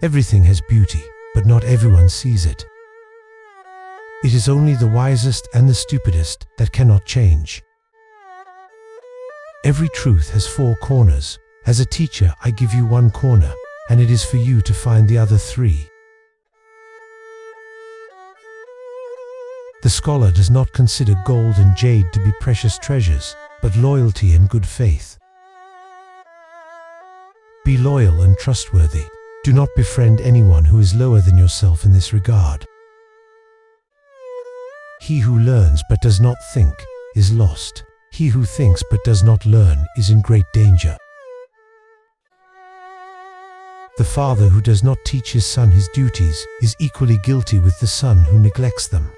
Everything has beauty, but not everyone sees it. It is only the wisest and the stupidest that cannot change. Every truth has four corners. As a teacher, I give you one corner, and it is for you to find the other three. The scholar does not consider gold and jade to be precious treasures, but loyalty and good faith. Be loyal and trustworthy. Do not befriend anyone who is lower than yourself in this regard. He who learns but does not think is lost. He who thinks but does not learn is in great danger. The father who does not teach his son his duties is equally guilty with the son who neglects them.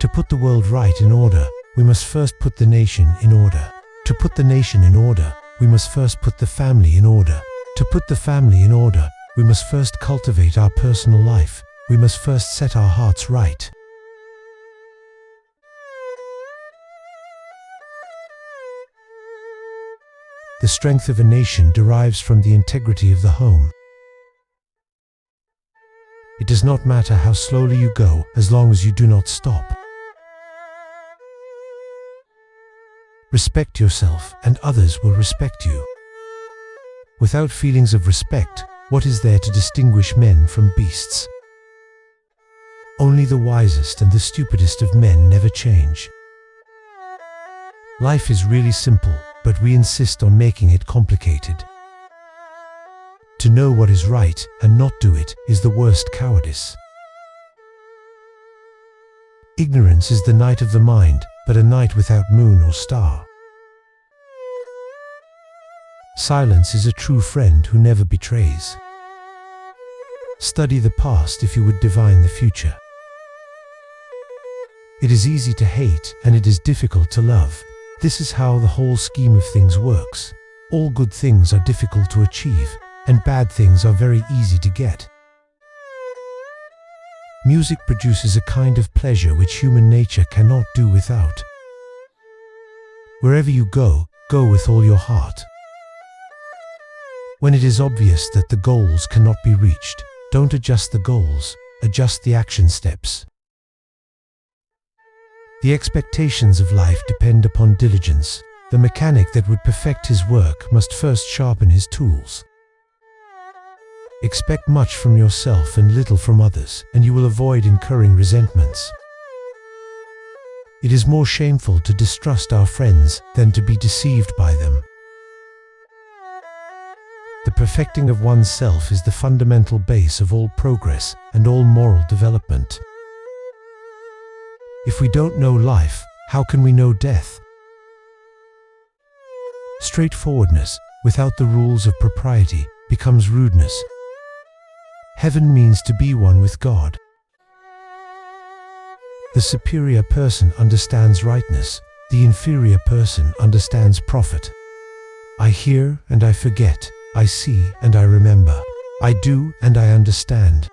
To put the world right in order, we must first put the nation in order. To put the nation in order, we must first put the family in order. To put the family in order, we must first cultivate our personal life. We must first set our hearts right. The strength of a nation derives from the integrity of the home. It does not matter how slowly you go, as long as you do not stop. Respect yourself, and others will respect you. Without feelings of respect, what is there to distinguish men from beasts? Only the wisest and the stupidest of men never change. Life is really simple, but we insist on making it complicated. To know what is right and not do it is the worst cowardice. Ignorance is the night of the mind, but a night without moon or star. Silence is a true friend who never betrays. Study the past if you would divine the future. It is easy to hate and it is difficult to love. This is how the whole scheme of things works. All good things are difficult to achieve, and bad things are very easy to get. Music produces a kind of pleasure which human nature cannot do without. Wherever you go, go with all your heart. When it is obvious that the goals cannot be reached, don't adjust the goals, adjust the action steps. The expectations of life depend upon diligence. The mechanic that would perfect his work must first sharpen his tools. Expect much from yourself and little from others, and you will avoid incurring resentments. It is more shameful to distrust our friends than to be deceived by them. The perfecting of oneself is the fundamental base of all progress and all moral development. If we don't know life, how can we know death? Straightforwardness, without the rules of propriety, becomes rudeness. Heaven means to be one with God. The superior person understands rightness, the inferior person understands profit. I hear and I forget, I see and I remember, I do and I understand.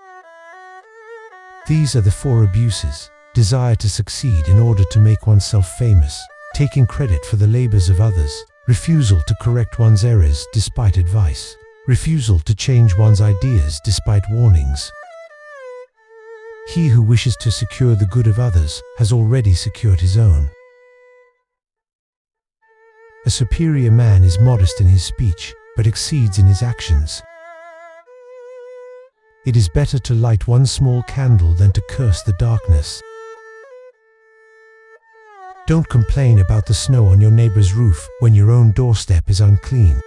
These are the four abuses. Desire to succeed in order to make oneself famous, taking credit for the labors of others, refusal to correct one's errors despite advice, refusal to change one's ideas despite warnings. He who wishes to secure the good of others has already secured his own. A superior man is modest in his speech, but exceeds in his actions. It is better to light one small candle than to curse the darkness. Don't complain about the snow on your neighbor's roof when your own doorstep is unclean.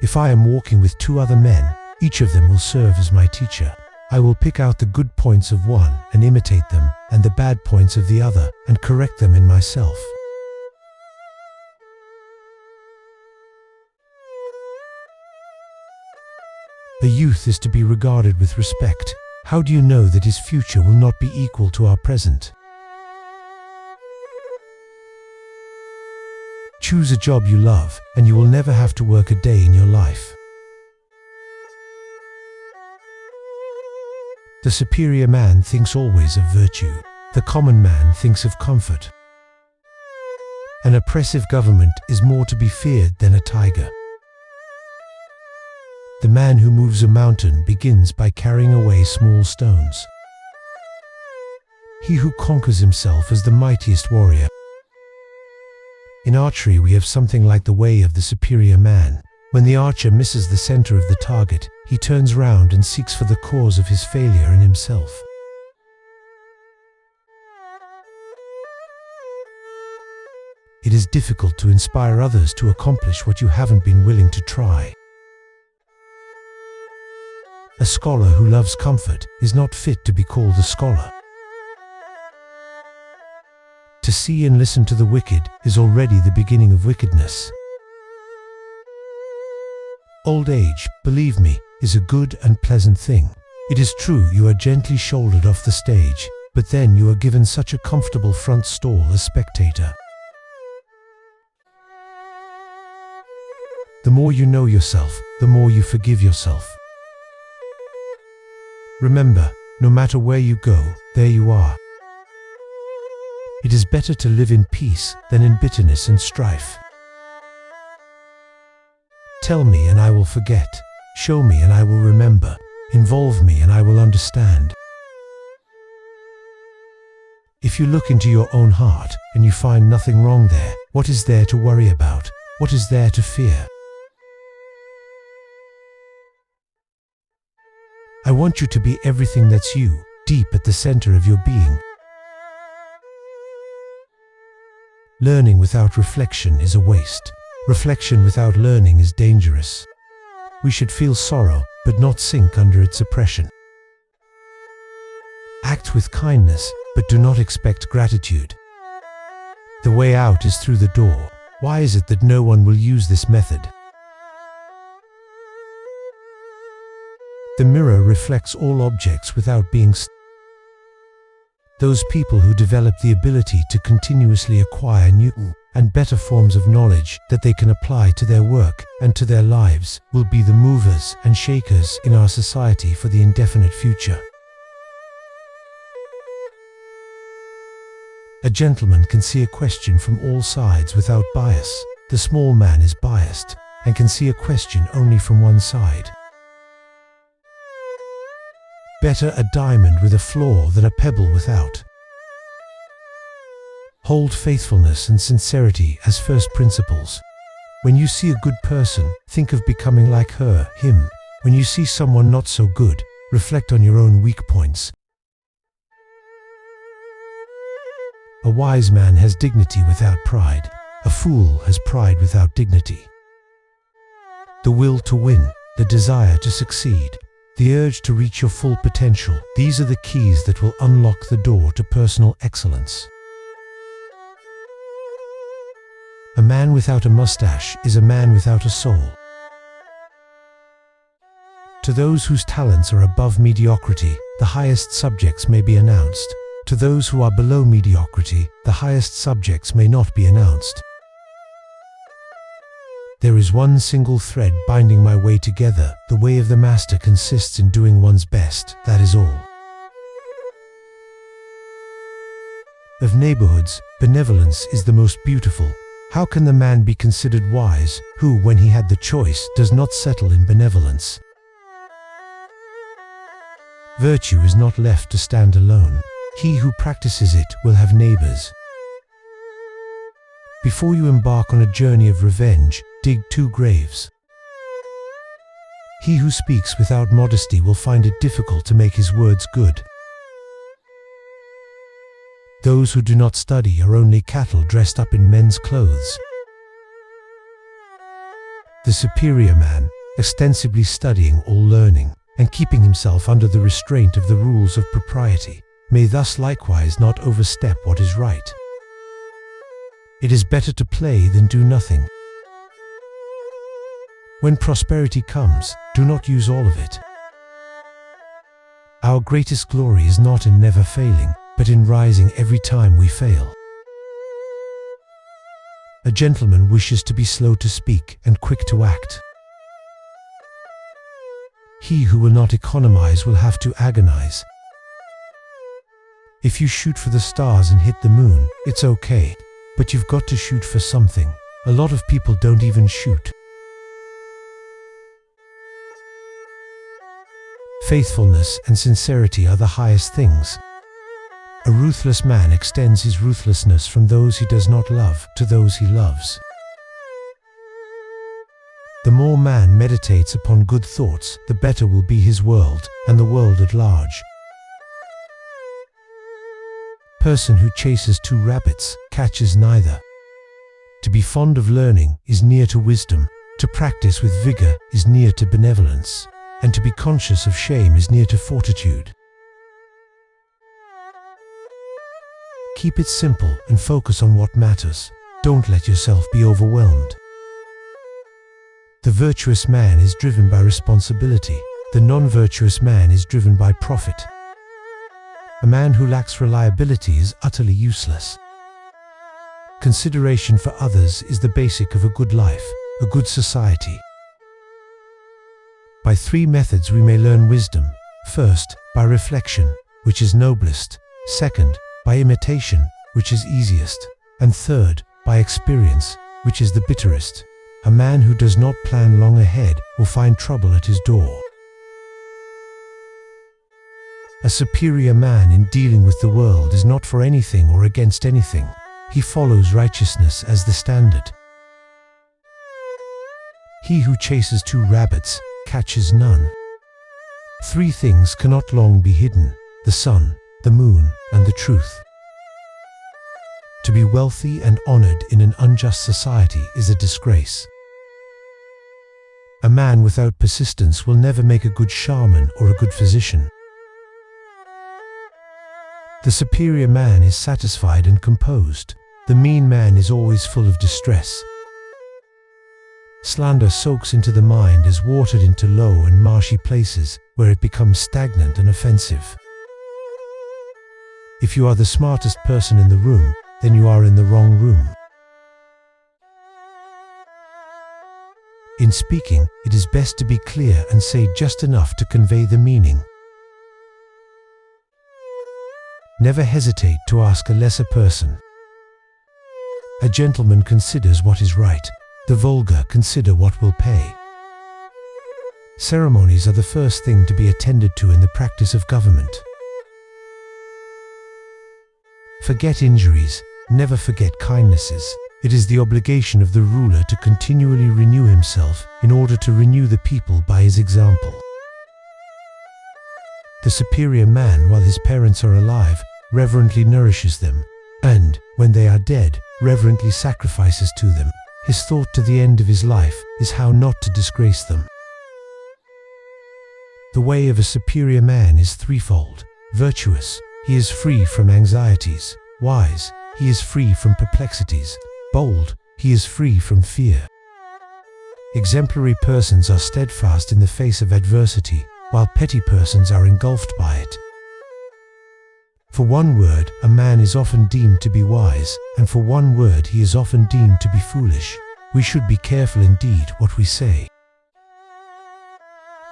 If I am walking with two other men, each of them will serve as my teacher. I will pick out the good points of one and imitate them, and the bad points of the other and correct them in myself. The youth is to be regarded with respect. How do you know that his future will not be equal to our present? Choose a job you love, and you will never have to work a day in your life. The superior man thinks always of virtue. The common man thinks of comfort. An oppressive government is more to be feared than a tiger. The man who moves a mountain begins by carrying away small stones. He who conquers himself is the mightiest warrior. In archery, we have something like the way of the superior man. When the archer misses the center of the target, he turns round and seeks for the cause of his failure in himself. It is difficult to inspire others to accomplish what you haven't been willing to try. A scholar who loves comfort is not fit to be called a scholar. To see and listen to the wicked is already the beginning of wickedness. Old age, believe me, is a good and pleasant thing. It is true you are gently shouldered off the stage, but then you are given such a comfortable front stall as spectator. The more you know yourself, the more you forgive yourself. Remember, no matter where you go, there you are. It is better to live in peace than in bitterness and strife. Tell me and I will forget. Show me and I will remember. Involve me and I will understand. If you look into your own heart and you find nothing wrong there, what is there to worry about? What is there to fear? I want you to be everything that's you, deep at the center of your being. Learning without reflection is a waste. Reflection without learning is dangerous. We should feel sorrow, but not sink under its oppression. Act with kindness, but do not expect gratitude. The way out is through the door. Why is it that no one will use this method? The mirror reflects all objects without being Those people who develop the ability to continuously acquire new and better forms of knowledge that they can apply to their work and to their lives will be the movers and shakers in our society for the indefinite future. A gentleman can see a question from all sides without bias. The small man is biased and can see a question only from one side. Better a diamond with a flaw than a pebble without. Hold faithfulness and sincerity as first principles. When you see a good person, think of becoming like her, him. When you see someone not so good, reflect on your own weak points. A wise man has dignity without pride. A fool has pride without dignity. The will to win, the desire to succeed, the urge to reach your full potential, these are the keys that will unlock the door to personal excellence. A man without a mustache is a man without a soul. To those whose talents are above mediocrity, the highest subjects may be announced. To those who are below mediocrity, the highest subjects may not be announced. There is one single thread binding my way together. The way of the master consists in doing one's best, that is all. Of neighborhoods, benevolence is the most beautiful. How can the man be considered wise, who, when he had the choice, does not settle in benevolence? Virtue is not left to stand alone. He who practices it will have neighbors. Before you embark on a journey of revenge, dig 2 graves. He who speaks without modesty will find it difficult to make his words good. Those who do not study are only cattle dressed up in men's clothes. The superior man, ostensibly studying all learning, and keeping himself under the restraint of the rules of propriety, may thus likewise not overstep what is right. It is better to play than do nothing. When prosperity comes, do not use all of it. Our greatest glory is not in never failing, but in rising every time we fail. A gentleman wishes to be slow to speak and quick to act. He who will not economize will have to agonize. If you shoot for the stars and hit the moon, it's okay. But you've got to shoot for something. A lot of people don't even shoot. Faithfulness and sincerity are the highest things. A ruthless man extends his ruthlessness from those he does not love to those he loves. The more man meditates upon good thoughts, the better will be his world and the world at large. Person who chases two rabbits catches neither. To be fond of learning is near to wisdom. To practice with vigor is near to benevolence. And to be conscious of shame is near to fortitude. Keep it simple and focus on what matters. Don't let yourself be overwhelmed. The virtuous man is driven by responsibility. The non-virtuous man is driven by profit. A man who lacks reliability is utterly useless. Consideration for others is the basic of a good life, a good society. By three methods we may learn wisdom. First, by reflection, which is noblest. Second, by imitation, which is easiest. And third, by experience, which is the bitterest. A man who does not plan long ahead will find trouble at his door. A superior man in dealing with the world is not for anything or against anything. He follows righteousness as the standard. He who chases two rabbits catches none. Three things cannot long be hidden: the sun, the moon, and the truth. To be wealthy and honored in an unjust society is a disgrace. A man without persistence will never make a good shaman or a good physician. The superior man is satisfied and composed. The mean man is always full of distress. Slander soaks into the mind as watered into low and marshy places, where it becomes stagnant and offensive. If you are the smartest person in the room, then you are in the wrong room. In speaking, it is best to be clear and say just enough to convey the meaning. Never hesitate to ask a lesser person. A gentleman considers what is right. The vulgar consider what will pay. Ceremonies are the first thing to be attended to in the practice of government. Forget injuries, never forget kindnesses. It is the obligation of the ruler to continually renew himself in order to renew the people by his example. The superior man, while his parents are alive, reverently nourishes them, and, when they are dead, reverently sacrifices to them. His thought to the end of his life is how not to disgrace them. The way of a superior man is threefold. Virtuous, he is free from anxieties. Wise, he is free from perplexities. Bold, he is free from fear. Exemplary persons are steadfast in the face of adversity, while petty persons are engulfed by it. For one word, a man is often deemed to be wise, and for one word he is often deemed to be foolish. We should be careful indeed what we say.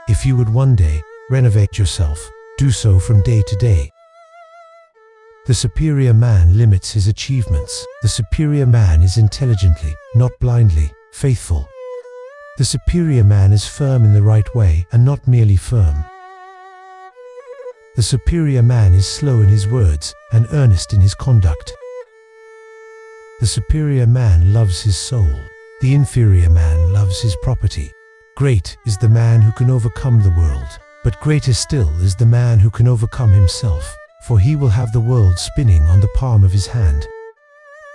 If you would one day renovate yourself, do so from day to day. The superior man limits his achievements. The superior man is intelligently, not blindly, faithful. The superior man is firm in the right way and not merely firm. The superior man is slow in his words and earnest in his conduct. The superior man loves his soul. The inferior man loves his property. Great is the man who can overcome the world, but greater still is the man who can overcome himself, for he will have the world spinning on the palm of his hand.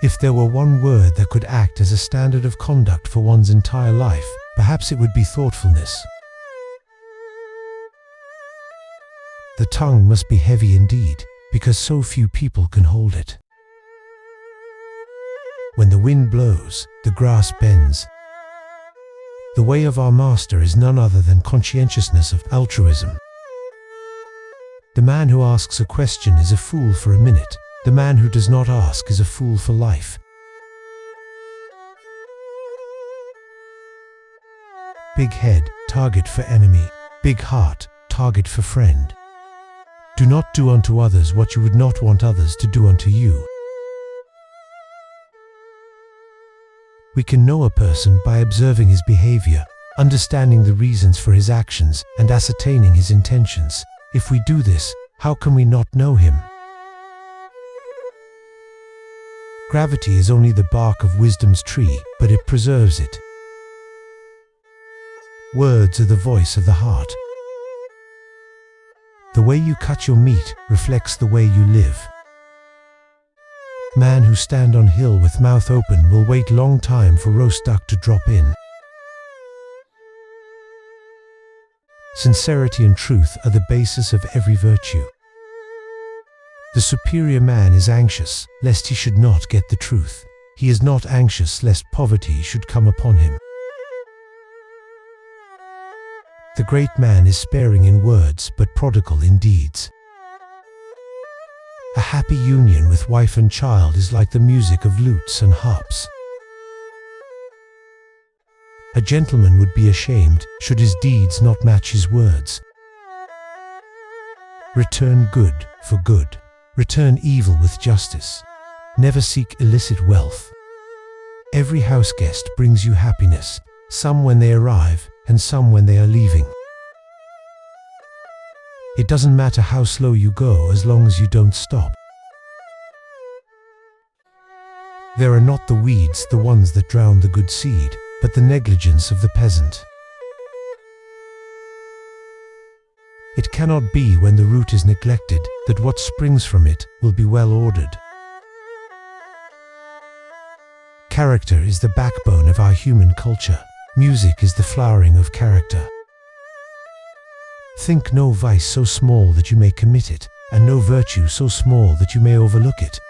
If there were one word that could act as a standard of conduct for one's entire life, perhaps it would be thoughtfulness. The tongue must be heavy indeed, because so few people can hold it. When the wind blows, the grass bends. The way of our master is none other than conscientiousness of altruism. The man who asks a question is a fool for a minute. The man who does not ask is a fool for life. Big head, target for enemy. Big heart, target for friend. Do not do unto others what you would not want others to do unto you. We can know a person by observing his behavior, understanding the reasons for his actions, and ascertaining his intentions. If we do this, how can we not know him? Gravity is only the bark of wisdom's tree, but it preserves it. Words are the voice of the heart. The way you cut your meat reflects the way you live. Man who stand on hill with mouth open will wait long time for roast duck to drop in. Sincerity and truth are the basis of every virtue. The superior man is anxious, lest he should not get the truth. He is not anxious lest poverty should come upon him. The great man is sparing in words, but prodigal in deeds. A happy union with wife and child is like the music of lutes and harps. A gentleman would be ashamed should his deeds not match his words. Return good for good. Return evil with justice. Never seek illicit wealth. Every house guest brings you happiness, some when they arrive and some when they are leaving. It doesn't matter how slow you go as long as you don't stop. There are not the weeds, the ones that drown the good seed, but the negligence of the peasant. It cannot be when the root is neglected that what springs from it will be well ordered. Character is the backbone of our human culture. Music is the flowering of character. Think no vice so small that you may commit it, and no virtue so small that you may overlook it.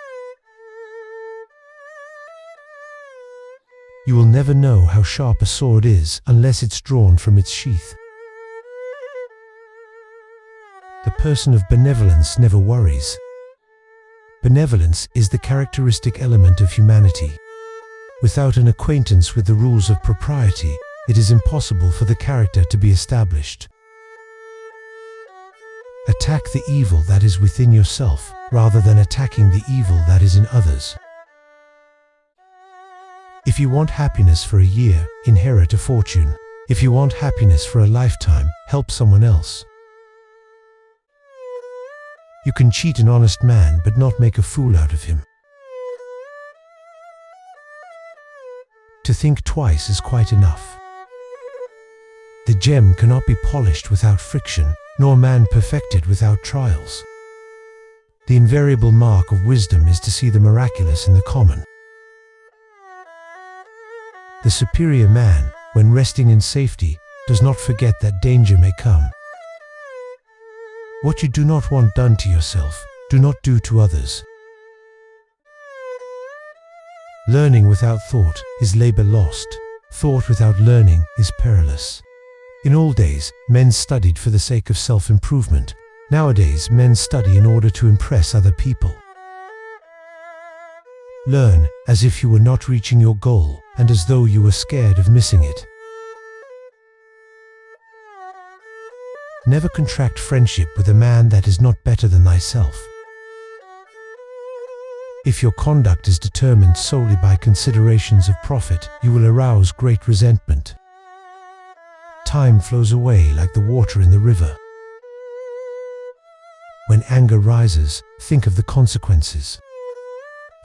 You will never know how sharp a sword is unless it's drawn from its sheath. The person of benevolence never worries. Benevolence is the characteristic element of humanity. Without an acquaintance with the rules of propriety, it is impossible for the character to be established. Attack the evil that is within yourself, rather than attacking the evil that is in others. If you want happiness for a year, inherit a fortune. If you want happiness for a lifetime, help someone else. You can cheat an honest man but not make a fool out of him. To think twice is quite enough. The gem cannot be polished without friction, nor man perfected without trials. The invariable mark of wisdom is to see the miraculous in the common. The superior man, when resting in safety, does not forget that danger may come. What you do not want done to yourself, do not do to others. Learning without thought is labor lost. Thought without learning is perilous. In old days, men studied for the sake of self-improvement. Nowadays, men study in order to impress other people. Learn as if you were not reaching your goal and as though you were scared of missing it. Never contract friendship with a man that is not better than thyself. If your conduct is determined solely by considerations of profit, you will arouse great resentment. Time flows away like the water in the river. When anger rises, think of the consequences.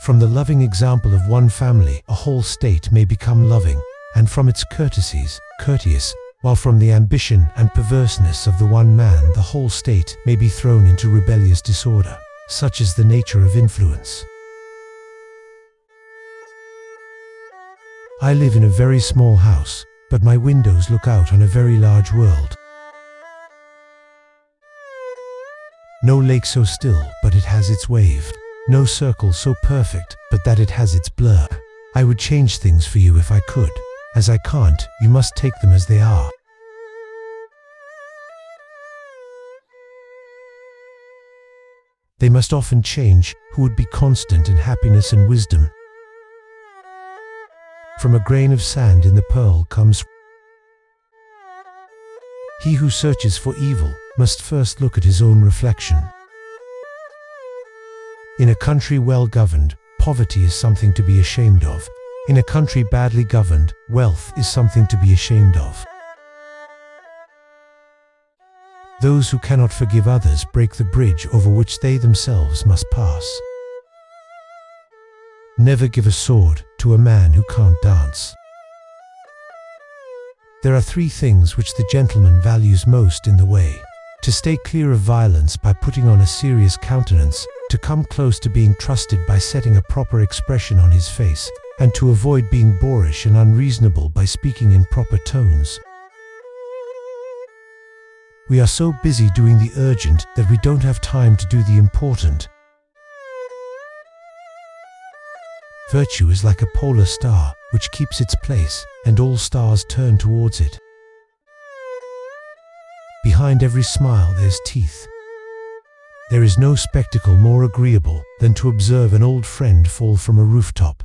From the loving example of one family, a whole state may become loving, and from its courtesies, courteous, while from the ambition and perverseness of the one man, the whole state may be thrown into rebellious disorder. Such is the nature of influence. I live in a very small house, but my windows look out on a very large world. No lake so still, but it has its wave. No circle so perfect, but that it has its blur. I would change things for you if I could. As I can't, you must take them as they are. They must often change who would be constant in happiness and wisdom. From a grain of sand in the pearl comes. He who searches for evil must first look at his own reflection. In a country well governed, poverty is something to be ashamed of. In a country badly governed, wealth is something to be ashamed of. Those who cannot forgive others break the bridge over which they themselves must pass. Never give a sword to a man who can't dance. There are 3 things which the gentleman values most in the way: to stay clear of violence by putting on a serious countenance, to come close to being trusted by setting a proper expression on his face, and to avoid being boorish and unreasonable by speaking in proper tones. We are so busy doing the urgent that we don't have time to do the important. Virtue is like a polar star which keeps its place, and all stars turn towards it. Behind every smile there's teeth. There is no spectacle more agreeable than to observe an old friend fall from a rooftop.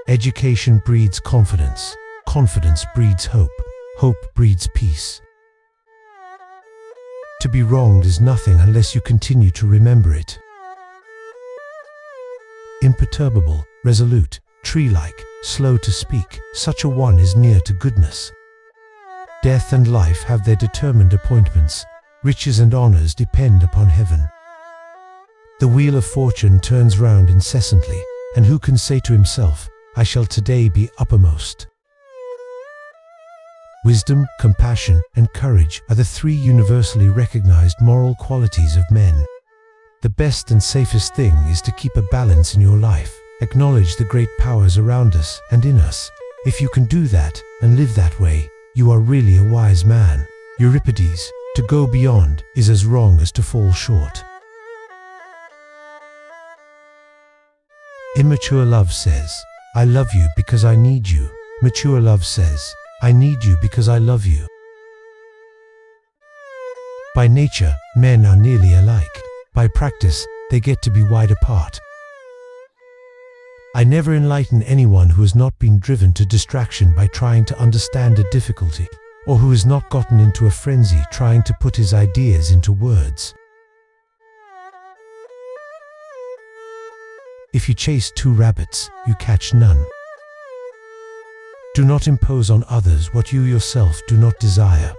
Education breeds confidence. Confidence breeds hope. Hope breeds peace. To be wronged is nothing unless you continue to remember it. Imperturbable, resolute, tree-like, slow to speak, such a one is near to goodness. Death and life have their determined appointments. Riches and honors depend upon heaven. The wheel of fortune turns round incessantly, and who can say to himself, I shall today be uppermost? Wisdom, compassion, and courage are the 3 universally recognized moral qualities of men. The best and safest thing is to keep a balance in your life. Acknowledge the great powers around us and in us. If you can do that and live that way, you are really a wise man. Euripides, to go beyond is as wrong as to fall short. Immature love says, I love you because I need you. Mature love says, I need you because I love you. By nature, men are nearly alike. By practice, they get to be wide apart. I never enlighten anyone who has not been driven to distraction by trying to understand a difficulty, or who has not gotten into a frenzy trying to put his ideas into words. If you chase 2 rabbits, you catch none. Do not impose on others what you yourself do not desire.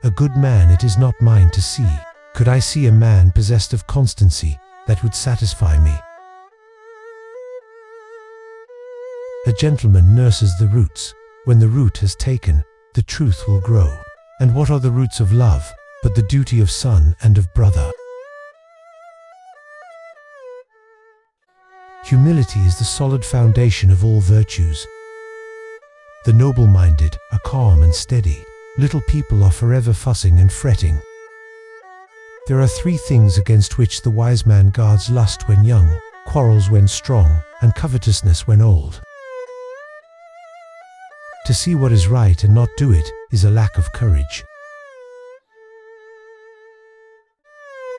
A good man it is not mine to see. Could I see a man possessed of constancy, that would satisfy me. A gentleman nurses the roots. When the root has taken, the truth will grow. And what are the roots of love, but the duty of son and of brother? Humility is the solid foundation of all virtues. The noble-minded are calm and steady. Little people are forever fussing and fretting. There are 3 things against which the wise man guards: lust when young, quarrels when strong, and covetousness when old. To see what is right and not do it is a lack of courage.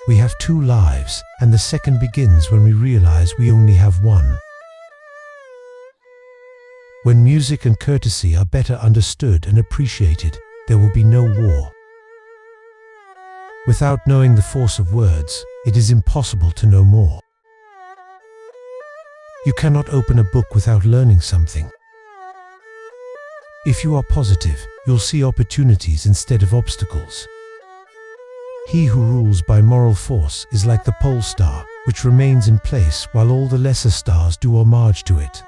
We have 2 lives, and the second begins when we realize we only have one. When music and courtesy are better understood and appreciated, there will be no war. Without knowing the force of words, it is impossible to know more. You cannot open a book without learning something. If you are positive, you'll see opportunities instead of obstacles. He who rules by moral force is like the pole star, which remains in place while all the lesser stars do homage to it.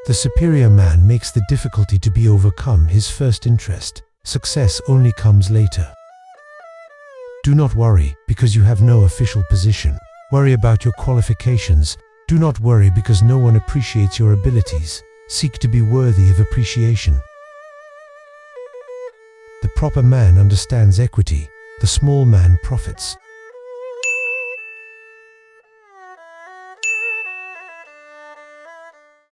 The superior man makes the difficulty to be overcome his first interest. Success only comes later. Do not worry because you have no official position. Worry about your qualifications. Do not worry because no one appreciates your abilities. Seek to be worthy of appreciation. The proper man understands equity. The small man profits.